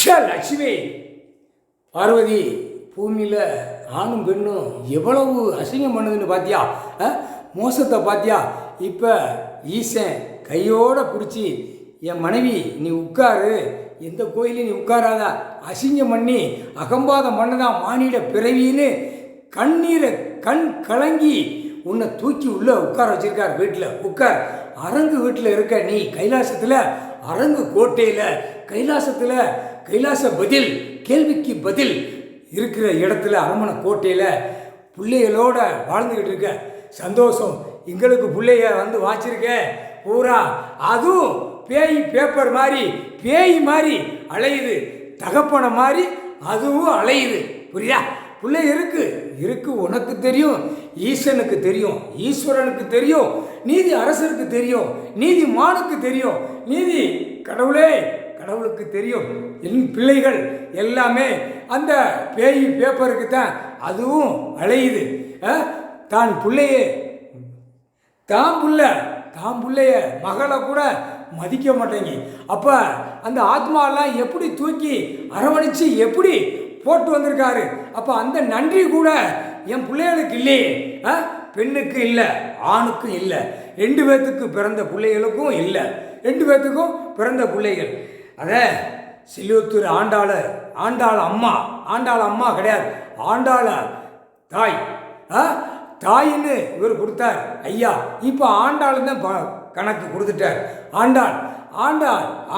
லட்சுமி பார்வதி பூமியில் ஆணும் பெண்ணும் எவ்வளவு அசிங்கம் பண்ணுதுன்னு பார்த்தியா? மோசத்தை பார்த்தியா? இப்போ ஈசன் கையோடு பிடிச்சி என் மனைவி நீ உட்காரு, எந்த கோயிலையும் நீ உட்காராத, அசிங்கம் பண்ணி அகம்பாதம் பண்ணதான் மானிட பிறவின்னு கண்ணீரை கண் கலங்கி உன்னை தூக்கி உள்ளே உட்கார வச்சிருக்கார். வீட்டில் உட்கார், அரங்கு வீட்டில் இருக்க நீ கைலாசத்தில், அரங்கு கோட்டையில் கைலாசத்தில், கைலாச பதில் கேள்விக்கு பதில் இருக்கிற இடத்துல அரண்மனை கோட்டையில் பிள்ளைகளோட வாழ்ந்துக்கிட்டு இருக்க. சந்தோஷம், எங்களுக்கு பிள்ளைய வந்து வாச்சிருக்க பூரா. அதுவும் பேய் பேப்பர் மாதிரி பேய் மாதிரி அலையுது, தகப்பனை மாதிரி அதுவும் அலையுது. புரியா? பிள்ளை இருக்கு உனக்கு தெரியும், ஈசனுக்கு தெரியும், ஈஸ்வரனுக்கு தெரியும், நீதி அரசருக்கு தெரியும், நீதி மானுக்கு தெரியும், நீதி கடவுளுக்கு தெரியும். என் பிள்ளைகள் எல்லாமே அந்த பேய் பேப்பருக்கு தான் அதுவும் அலையுது. தான் பிள்ளையே தான் பிள்ளைய மகளை கூட மதிக்க மாட்டேங்க. அப்போ அந்த ஆத்மாலாம் எப்படி தூக்கி அரவணைச்சு எப்படி போட்டு வந்திருக்காரு. அப்போ அந்த நன்றி கூட என் பிள்ளைகளுக்கு இல்லையே. பெண்ணுக்கு இல்லை, ஆணுக்கும் இல்லை, 2 பேர்த்துக்கு பிறந்த பிள்ளைகளுக்கும் இல்லை, 2 பேர்த்துக்கும் பிறந்த பிள்ளைகள். அதை செல்வத்தூர் ஆண்டாள் அம்மா கிடையாது, ஆண்டாள தாய். தாயின்னு இவர் கொடுத்தார் ஐயா. இப்போ ஆண்டாள் தான் கணக்கு கொடுத்துட்டார்.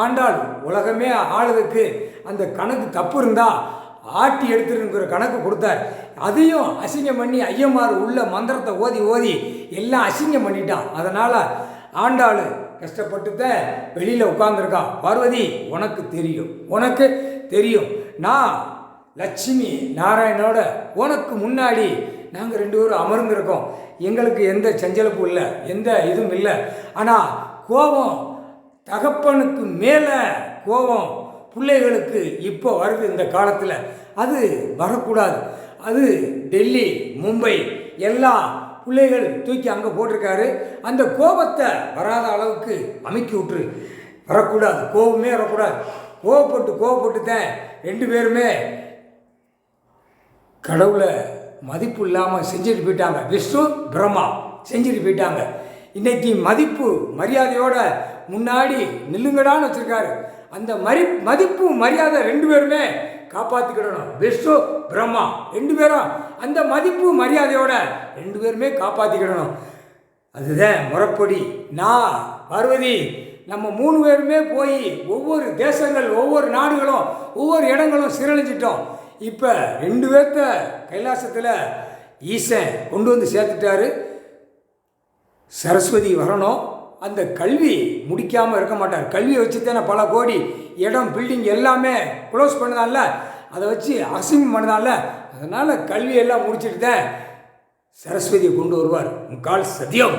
ஆண்டாள் உலகமே ஆளுதுக்கு அந்த கணக்கு தப்பு இருந்தால் ஆட்டி எடுத்துருங்கிற கணக்கு கொடுத்தார். அதையும் அசிங்கம் பண்ணி ஐயமார் உள்ள மந்திரத்தை ஓதி எல்லாம் அசிங்கம் பண்ணிட்டான். அதனால் ஆண்டாள் கஷ்டப்பட்டுத்த வெளியில் உட்கார்ந்துருக்கா. பார்வதி உனக்கு தெரியும், நான் லட்சுமி நாராயணோட உனக்கு முன்னாடி நாங்கள் 2 பேரும் அமர்ந்திருக்கோம். எங்களுக்கு எந்த சஞ்சலப்பும் இல்லை, எந்த இதுவும் இல்லை. ஆனால் கோபம் தகப்பனுக்கு மேலே கோபம் பிள்ளைகளுக்கு இப்போ வருது இந்த காலத்தில். அது வரக்கூடாது. அது டெல்லி மும்பை எல்லா பிள்ளைகள் தூக்கி அங்கே போட்டிருக்காரு. அந்த கோபத்தை வராத அளவுக்கு அமைக்கி விட்டுரு. வரக்கூடாது, கோபமே வரக்கூடாது. கோபப்பட்டு தான் 2 பேருமே கடவுளை மதிப்பு இல்லாமல் செஞ்சுட்டு போயிட்டாங்க. விஷ்ணு பிரம்மா செஞ்சுட்டு போயிட்டாங்க. இன்னைக்கு மதிப்பு மரியாதையோட முன்னாடி நில்லுங்கடான்னு வச்சுருக்காரு. அந்த மதிப்பு மரியாதை 2 பேருமே காப்பாற்றிக்கிடணும். விஷ்ணு பிரம்மா 2 பேரும் அந்த மதிப்பு மரியாதையோட 2 பேருமே காப்பாற்றிக்கிடணும். அதுதான் முறைப்படி. நான் பார்வதி நம்ம 3 பேருமே போய் ஒவ்வொரு தேசங்கள், ஒவ்வொரு நாடுகளும், ஒவ்வொரு இடங்களும் சீரழிஞ்சிட்டோம். இப்போ 2 பேர்த்த கைலாசத்தில் ஈசன் கொண்டு வந்து சேர்த்துட்டாரு. சரஸ்வதி வரணும். அந்த கல்வி முடிக்காமல் இருக்க மாட்டார். கல்வியை வச்சு தானே பல கோடி இடம் பில்டிங் எல்லாமே க்ளோஸ் பண்ணதால, அதை வச்சு அசிங்கம் பண்ணதால, அதனால் கல்வியெல்லாம் முடிச்சுட்டு தான் சரஸ்வதியை கொண்டு வருவார். முக்கால் சத்தியம்.